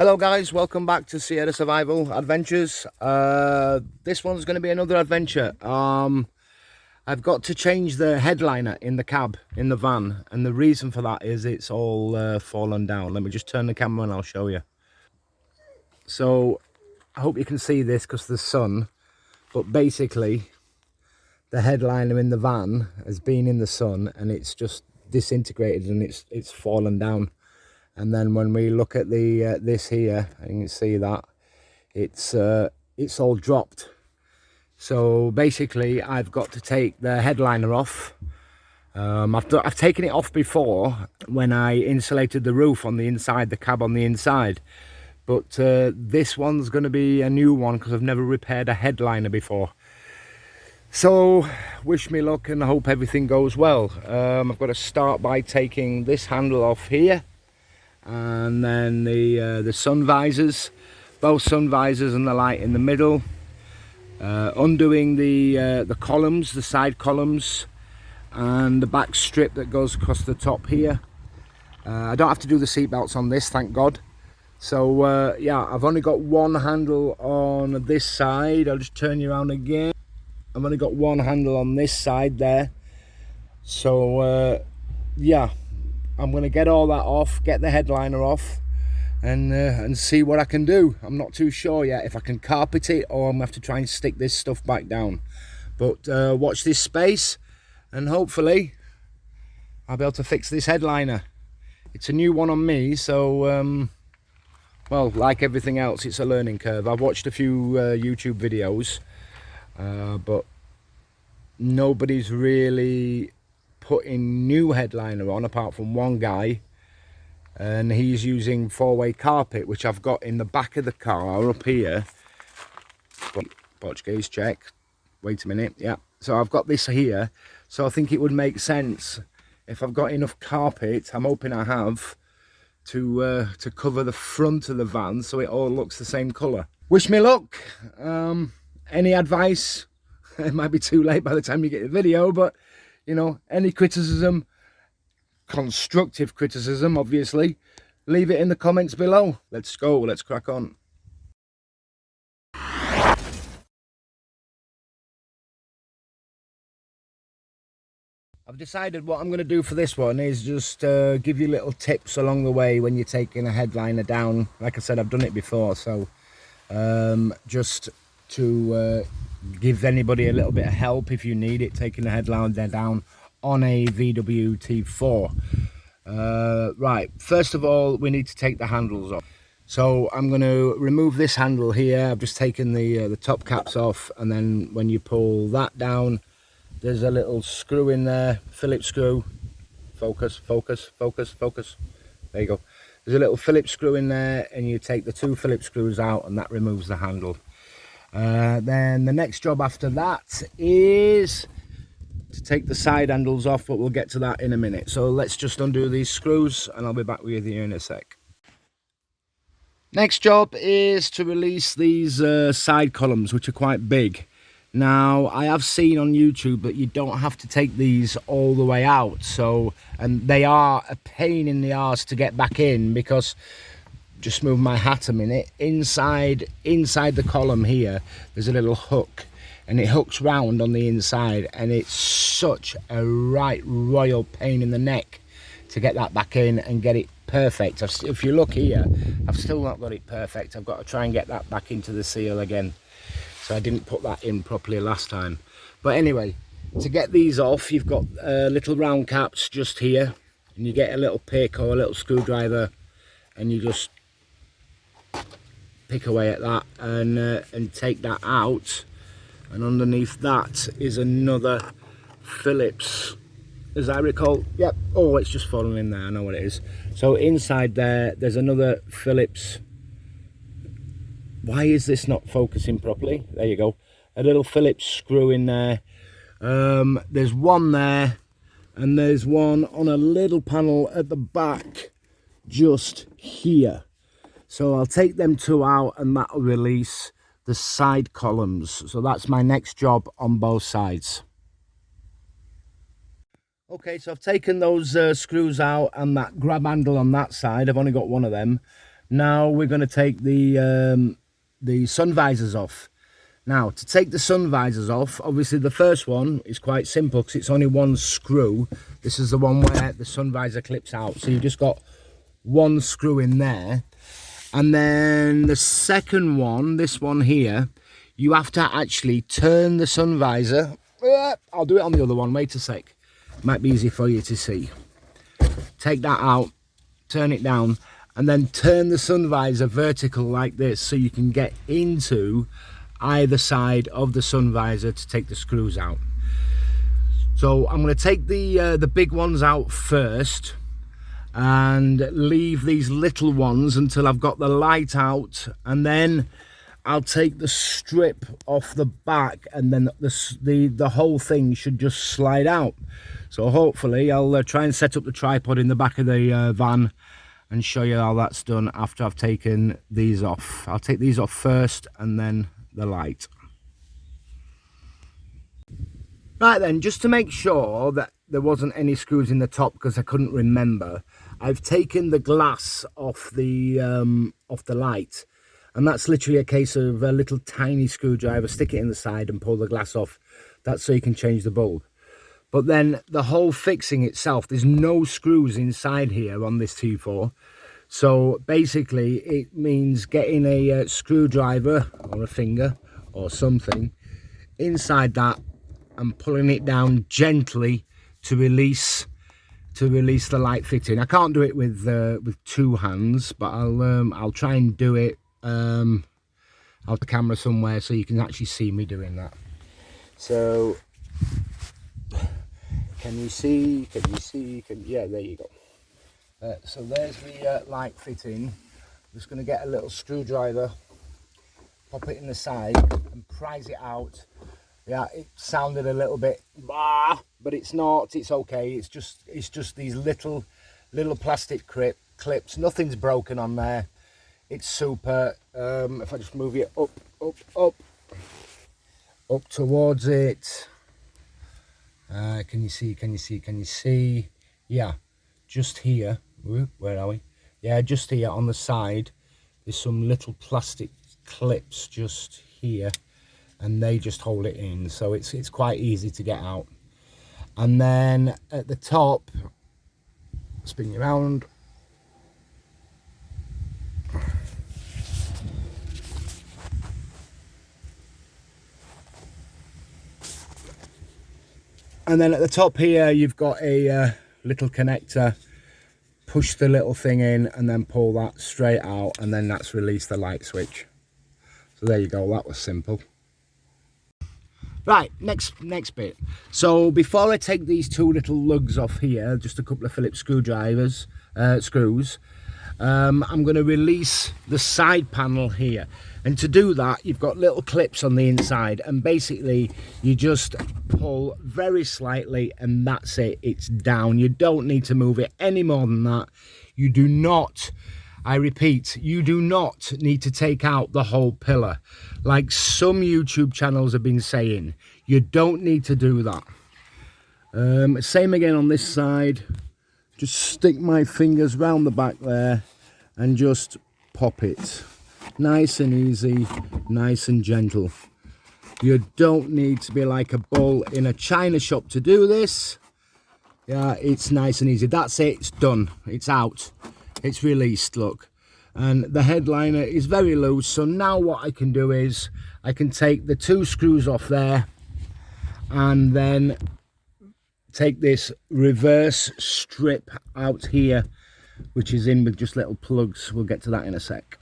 Hello guys, welcome back to Sierra Survival Adventures. This one's going to be another adventure. I've got to change the headliner in the cab, in the van, and the reason for that is it's all fallen down. Let me just turn the camera and I'll show you. So I hope you can see this because of the sun, but basically the headliner in the van has been in the sun and it's just disintegrated and it's fallen down. And then when we look at the this here, you can see that it's all dropped. So basically I've got to take the headliner off. I've taken it off before when I insulated the roof on the inside, the cab on the inside, but this one's going to be a new one because I've never repaired a headliner before. So wish me luck and I hope everything goes well. I've got to start by taking this handle off here, and then the sun visors, both sun visors and the light in the middle, undoing the columns, the side columns, and the back strip that goes across the top here. I don't have to do the seat belts on this, thank God. So yeah, I've only got one handle on this side. I'll just turn you around again. I've only got one handle on this side there. So yeah, I'm going to get all that off, get the headliner off, and see what I can do. I'm not too sure yet if I can carpet it or I'm going to have to try and stick this stuff back down. But watch this space and hopefully I'll be able to fix this headliner. It's a new one on me, so well, like everything else, it's a learning curve. I've watched a few YouTube videos, but nobody's really putting new headliner on apart from one guy, and he's using four-way carpet, which I've got in the back of the car up here. Portuguese check, wait a minute, yeah, so I've got this here, so I think it would make sense if I've got enough carpet, I'm hoping I have, to cover the front of the van so it all looks the same colour. Wish me luck. Any advice? It might be too late by the time you get the video, but you know, any criticism, constructive criticism obviously, leave it in the comments below. Let's go, let's crack on. I've decided what I'm going to do for this one is just give you little tips along the way when you're taking a headliner down. Like I said, I've done it before, so just to give anybody a little bit of help if you need it, taking the headliner down on a VW T4. Right, first of all, we need to take the handles off. So I'm going to remove this handle here. I've just taken the top caps off, and then when you pull that down, there's a little screw in there, Phillips screw. Focus, focus, focus, focus. There you go. There's a little Phillips screw in there, and you take the two Phillips screws out, and that removes the handle. Then the next job after that is to take the side handles off, but we'll get to that in a minute. So let's just undo these screws and I'll be back with you in a sec. Next job is to release these side columns, which are quite big. Now, I have seen on YouTube that you don't have to take these all the way out, so, and they are a pain in the arse to get back in, because just move my hat a minute, inside the column here there's a little hook, and it hooks round on the inside, and it's such a right royal pain in the neck to get that back in and get it perfect. If you look here, I've still not got it perfect. I've got to try and get that back into the seal again, so I didn't put that in properly last time. But anyway, to get these off, you've got little round caps just here, and you get a little pick or a little screwdriver, and you just pick away at that and take that out. And underneath that is another Phillips, as I recall. Yep. Oh, it's just fallen in there. I know what it is. So inside there's another Phillips. Why is this not focusing properly? There you go. A little Phillips screw in there. There's one there, and there's one on a little panel at the back just here. So I'll take them two out, and that'll release the side columns. So that's my next job on both sides. Okay, so I've taken those screws out and that grab handle on that side. I've only got one of them. Now we're going to take the sun visors off. Now, to take the sun visors off, obviously the first one is quite simple because it's only one screw. This is the one where the sun visor clips out. So you've just got one screw in there. And then the second one, this one here, you have to actually turn the sun visor. I'll do it on the other one, wait a sec. Might be easy for you to see. Take that out, turn it down, and then turn the sun visor vertical like this so you can get into either side of the sun visor to take the screws out. So I'm going to take the big ones out first and leave these little ones until I've got the light out, and then I'll take the strip off the back, and then the whole thing should just slide out. So hopefully I'll try and set up the tripod in the back of the van and show you how that's done after I've taken these off. I'll take these off first and then the light. Right then, just to make sure that there wasn't any screws in the top because I couldn't remember, I've taken the glass off the light, and that's literally a case of a little tiny screwdriver. Stick it in the side and pull the glass off. That's so you can change the bulb. But then the whole fixing itself, there's no screws inside here on this T4. So basically it means getting a screwdriver or a finger or something inside that and pulling it down gently to release the light fitting. I can't do it with two hands, but I'll try and do it out the camera somewhere so you can actually see me doing that. So can you see? Yeah, there you go. So there's the light fitting. I'm just going to get a little screwdriver, pop it in the side and prise it out. Yeah, it sounded a little bit but it's not, it's okay. It's just these little plastic clips. Nothing's broken on there. It's super. If I just move it up towards it. Can you see? Yeah, just here. Where are we? Yeah, just here on the side. There's some little plastic clips just here, and they just hold it in. So it's quite easy to get out. And then at the top, spin you around. And then at the top here, you've got a little connector. Push the little thing in and then pull that straight out, and then that's released the light switch. So there you go, that was simple. Right, next bit. So before I take these two little lugs off here, just a couple of Phillips screws, I'm going to release the side panel here. And to do that, you've got little clips on the inside, and basically you just pull very slightly and that's it, it's down. You don't need to move it any more than that. You do not, I repeat, you do not need to take out the whole pillar like some YouTube channels have been saying. You don't need to do that. Same again on this side. Just stick my fingers round the back there and just pop it. Nice and easy, nice and gentle. You don't need to be like a bull in a china shop to do this. Yeah, it's nice and easy. That's it, it's done, it's out, it's released, look. And the headliner is very loose, so now what I can do is I can take the two screws off there and then take this reverse strip out here, which is in with just little plugs. We'll get to that in a sec.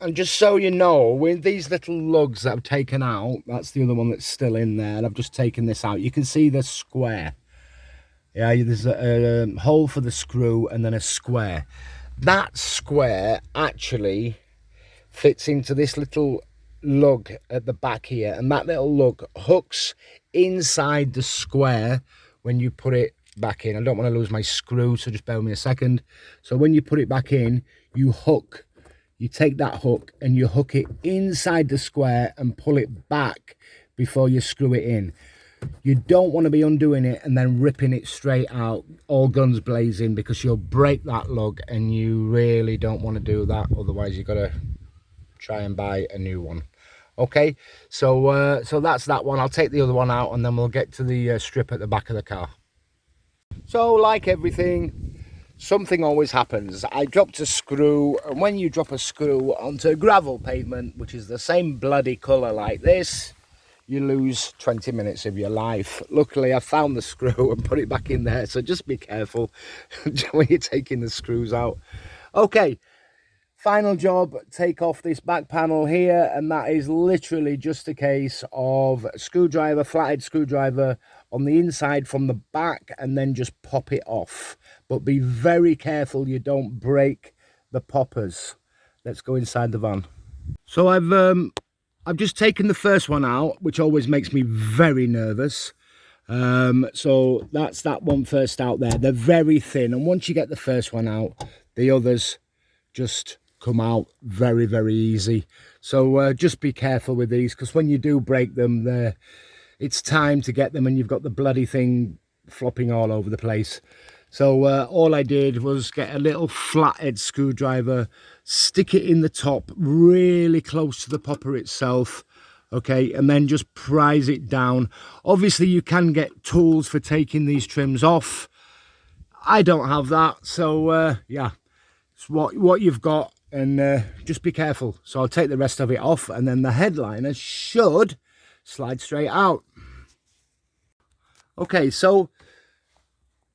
And just so you know, with these little lugs that I've taken out, that's the other one that's still in there, and I've just taken this out. You can see the square. Yeah, there's a hole for the screw and then a square. That square actually fits into this little lug at the back here, and that little lug hooks inside the square when you put it back in. I don't want to lose my screw, so just bear with me a second. So when you put it back in, you take that hook and you hook it inside the square and pull it back before you screw it in. You don't want to be undoing it and then ripping it straight out, all guns blazing, because you'll break that lug, and you really don't want to do that. Otherwise, you've got to try and buy a new one. Okay, so so that's that one. I'll take the other one out, and then we'll get to the strip at the back of the car. So, like everything, something always happens. I dropped a screw, and when you drop a screw onto gravel pavement, which is the same bloody colour like this, you lose 20 minutes of your life. Luckily, I found the screw and put it back in there, so just be careful when you're taking the screws out. Okay, final job, take off this back panel here, and that is literally just a case of screwdriver, flathead screwdriver on the inside from the back, and then just pop it off. But be very careful you don't break the poppers. Let's go inside the van. So I've just taken the first one out, which always makes me very nervous. So that's that one first out there. They're very thin, and once you get the first one out, the others just come out very, very easy. So just be careful with these, because when you do break them, it's time to get them, and you've got the bloody thing flopping all over the place. So all I did was get a little flathead screwdriver, stick it in the top really close to the popper itself, okay, and then just prise it down. Obviously you can get tools for taking these trims off. I don't have that, so yeah, it's what you've got, and just be careful. So I'll take the rest of it off, and then the headliner should slide straight out. Okay, so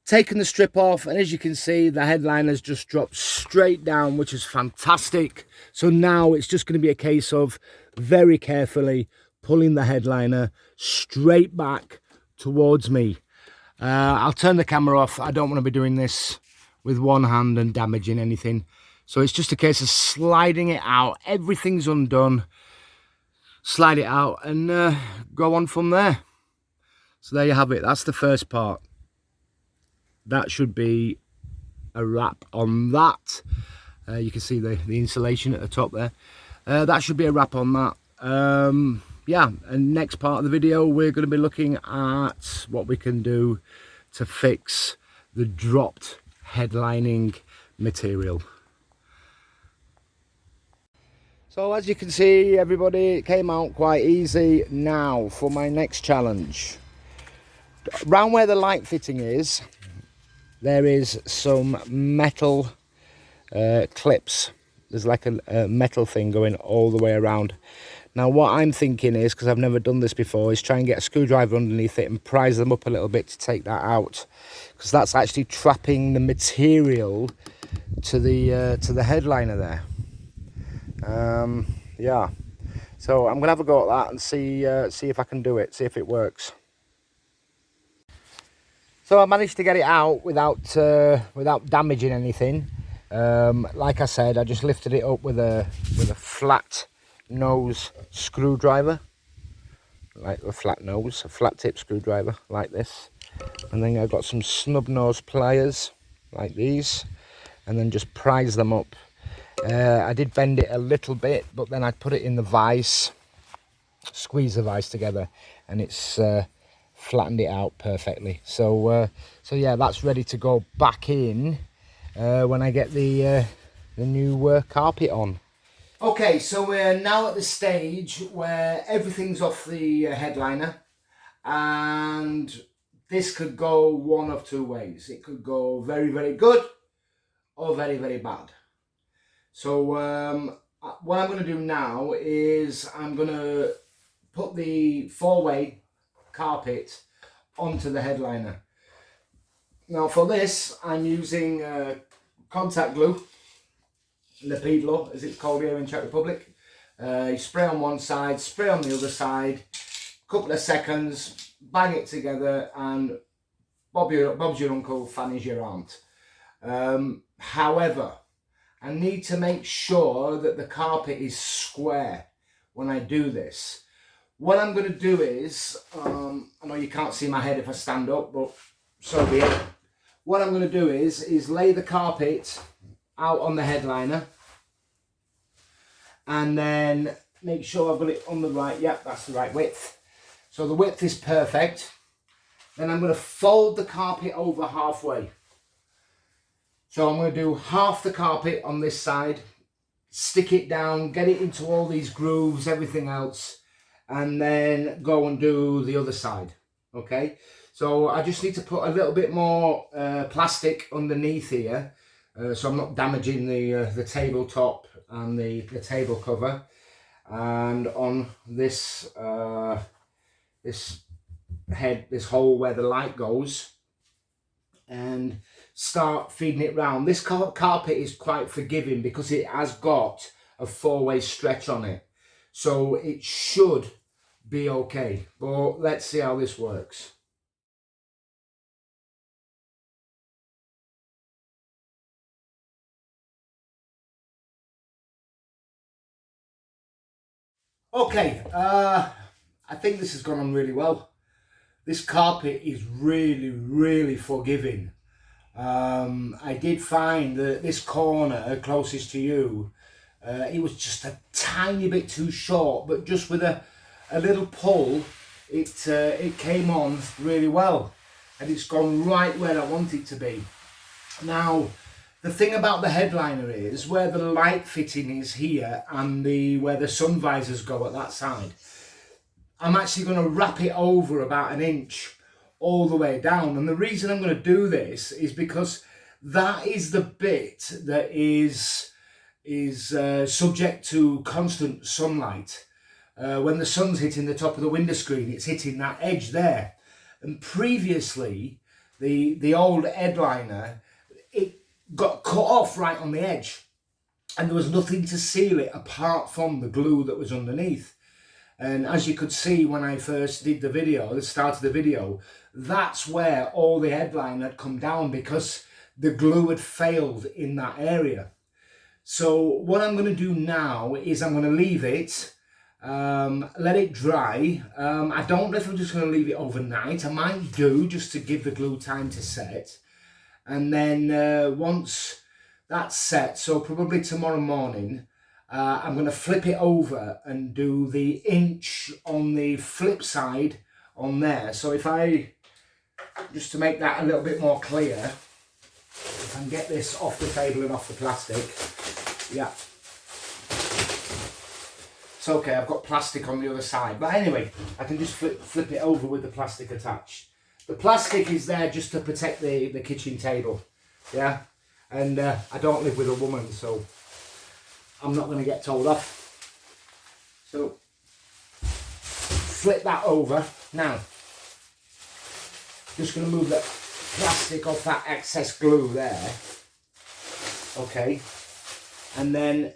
taken the strip off, and as you can see, the headliner's just dropped straight down, which is fantastic. So now it's just going to be a case of very carefully pulling the headliner straight back towards me. I'll turn the camera off. I don't want to be doing this with one hand and damaging anything. So it's just a case of sliding it out. Everything's undone. Slide it out and go on from there. So there you have it. That's the first part. That should be a wrap on that. You can see the insulation at the top there. That should be a wrap on that. Yeah, and next part of the video, we're going to be looking at what we can do to fix the dropped headlining material. So as you can see, everybody, it came out quite easy. Now for my next challenge. Around where the light fitting is, there is some metal clips. There's like a metal thing going all the way around. Now what I'm thinking is, because I've never done this before, is try and get a screwdriver underneath it and prise them up a little bit to take that out, because that's actually trapping the material to the headliner there. Yeah, so I'm gonna have a go at that and see if I can do it, see if it works. So I managed to get it out without damaging anything. Like I said, I just lifted it up with a flat nose screwdriver, like a flat tip screwdriver like this, and then I got some snub nose pliers like these, and then just prise them up. I did bend it a little bit, but then I put it in the vise, squeeze the vise together, and it's flattened it out perfectly. So yeah, that's ready to go back in when I get the new carpet on. Okay, so we're now at the stage where everything's off the headliner, and this could go one of two ways. It could go very, very good or very, very bad. So what I'm going to do now is I'm going to put the four-way carpet onto the headliner. Now for this, I'm using contact glue, Lepidlo as it's called here in Czech Republic. You spray on one side, spray on the other side, couple of seconds, bang it together, and Bob's your uncle, Fanny's your aunt. However, I need to make sure that the carpet is square when I do this. What I'm going to do is, I know you can't see my head if I stand up, but so be it. What I'm going to do is lay the carpet out on the headliner, and then make sure I've got it on the right, yep, that's the right width. So the width is perfect. Then I'm going to fold the carpet over halfway. So I'm going to do half the carpet on this side, stick it down, get it into all these grooves, everything else, and then go and do the other side. Okay, so I just need to put a little bit more plastic underneath here, so I'm not damaging the tabletop and the table cover. And on this this hole where the light goes, and start feeding it round. This carpet is quite forgiving because it has got a 4-way stretch on it, so it should be okay. But let's see how this works. Okay, I think this has gone on really well. This carpet is really forgiving. I did find that this corner closest to you, it was just a tiny bit too short, but just with a little pull, it came on really well, and it's gone right where I want it to be. Now, the thing about the headliner is where the light fitting is here and where the sun visors go at that side, I'm actually going to wrap it over about 1 inch all the way down. And the reason I'm going to do this is because that is the bit that is subject to constant sunlight. When the sun's hitting the top of the window screen, it's hitting that edge there. And previously, the old headliner, it got cut off right on the edge, and there was nothing to seal it apart from the glue that was underneath. And as you could see when I first did the video, started the video, that's where all the headline had come down because the glue had failed in that area. So what I'm going to do now is I'm going to leave it, let it dry. I don't know if I'm just going to leave it overnight. I might do, just to give the glue time to set. And then once that's set, so probably tomorrow morning, I'm going to flip it over and do the inch on the flip side on there. So if I, just to make that a little bit more clear, if I can get this off the table and off the plastic, yeah. It's okay, I've got plastic on the other side. But anyway, I can just flip it over with the plastic attached. The plastic is there just to protect the kitchen table, yeah? And I don't live with a woman, so I'm not going to get told off. So flip that over. Now, just going to move the plastic off that excess glue there. Okay. And then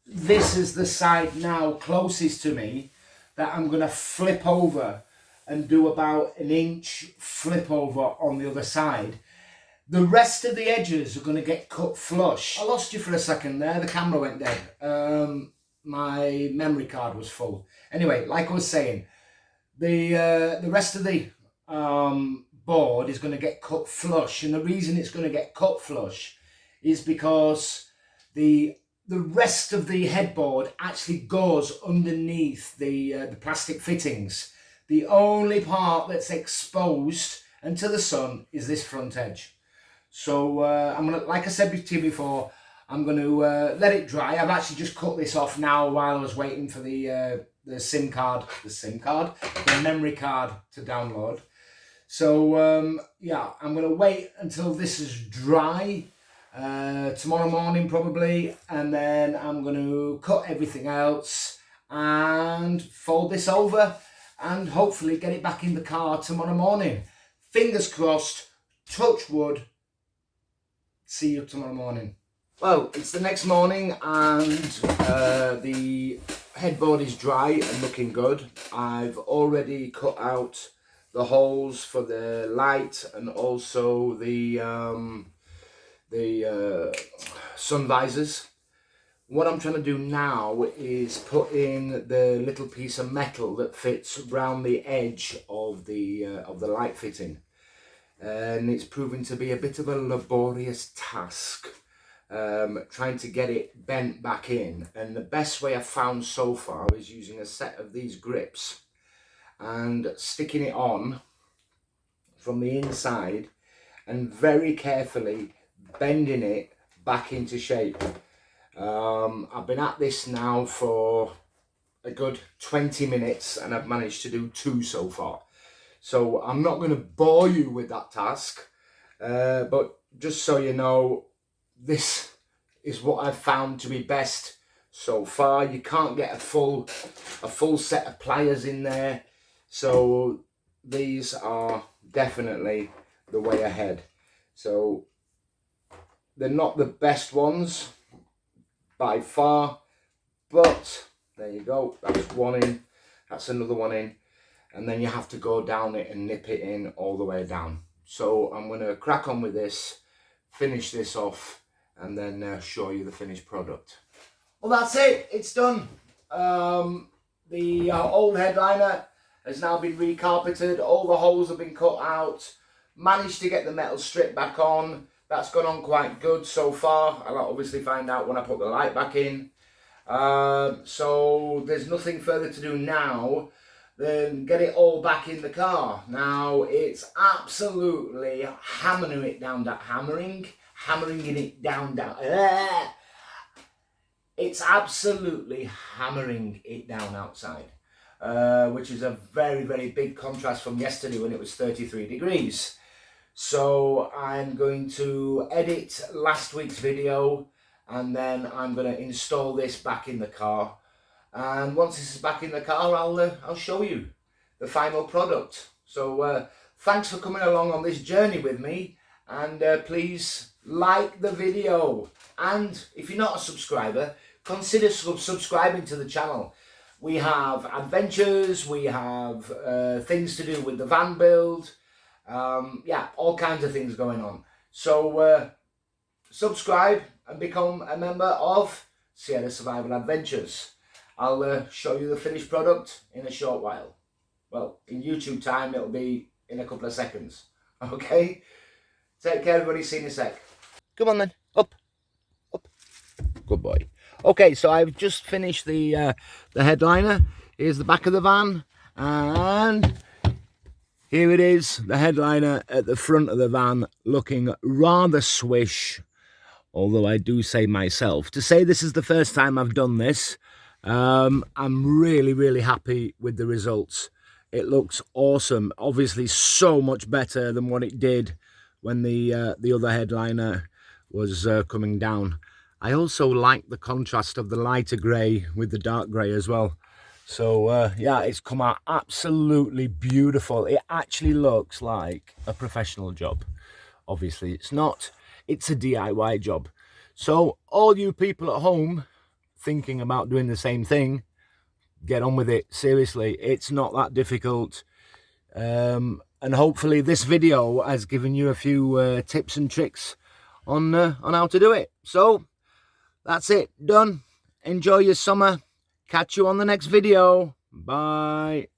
this is the side now closest to me that I'm going to flip over and do about 1 inch flip over on the other side. The rest of the edges are going to get cut flush. I lost you for a second there. The camera went dead. My memory card was full. Anyway, like I was saying, the rest of the board is going to get cut flush. And the reason it's going to get cut flush is because the rest of the headboard actually goes underneath the plastic fittings. The only part that's exposed and to the sun is this front edge. So I'm gonna, like I said to you before, I'm going to let it dry. I've actually just cut this off now while I was waiting for the memory card to download. So yeah, I'm going to wait until this is dry tomorrow morning probably, and then I'm going to cut everything else and fold this over and hopefully get it back in the car tomorrow morning. Fingers crossed, touch wood. See you tomorrow morning. Well, it's the next morning and the headboard is dry and looking good. I've already cut out the holes for the light and also the sun visors. What I'm trying to do now is put in the little piece of metal that fits around the edge of the light fitting. And it's proven to be a bit of a laborious task, trying to get it bent back in. And the best way I've found so far is using a set of these grips and sticking it on from the inside and very carefully bending it back into shape. I've been at this now for a good 20 minutes and I've managed to do 2 so far. So I'm not going to bore you with that task, but just so you know, this is what I've found to be best so far. You can't get a full set of pliers in there, so these are definitely the way ahead. So they're not the best ones by far, but there you go, that's one in, that's another one in, and then you have to go down it and nip it in all the way down. So I'm going to crack on with this, finish this off, and then show you the finished product. Well, that's it, it's done. The old headliner has now been recarpeted, all the holes have been cut out, managed to get the metal strip back on. That's gone on quite good so far. I'll obviously find out when I put the light back in. So there's nothing further to do now than get it all back in the car. Now it's absolutely hammering it down, it's absolutely hammering it down outside, which is a very, very big contrast from yesterday when it was 33 degrees. So I'm going to edit last week's video and then I'm going to install this back in the car. And once this is back in the car, I'll show you the final product. So thanks for coming along on this journey with me, and please like the video. And if you're not a subscriber, consider subscribing to the channel. We have adventures, we have things to do with the van build. Yeah, all kinds of things going on. So subscribe and become a member of Sierra Survival Adventures. I'll show you the finished product in a short while. Well, in YouTube time, it'll be in a couple of seconds. Okay? Take care, everybody. See you in a sec. Come on then. Up. Up. Good boy. Okay, so I've just finished the headliner. Here's the back of the van. And here it is, the headliner at the front of the van, looking rather swish. Although I do say myself, to say this is the first time I've done this, I'm really, really happy with the results. It looks awesome. Obviously so much better than what it did when the other headliner was coming down. I also like the contrast of the lighter grey with the dark grey as well. So yeah, it's come out absolutely beautiful. It actually looks like a professional job. Obviously it's not, it's a DIY job. So all you people at home thinking about doing the same thing, get on with it. Seriously, it's not that difficult. And hopefully this video has given you a few tips and tricks on how to do it. So that's it, done. Enjoy your summer. Catch you on the next video. Bye.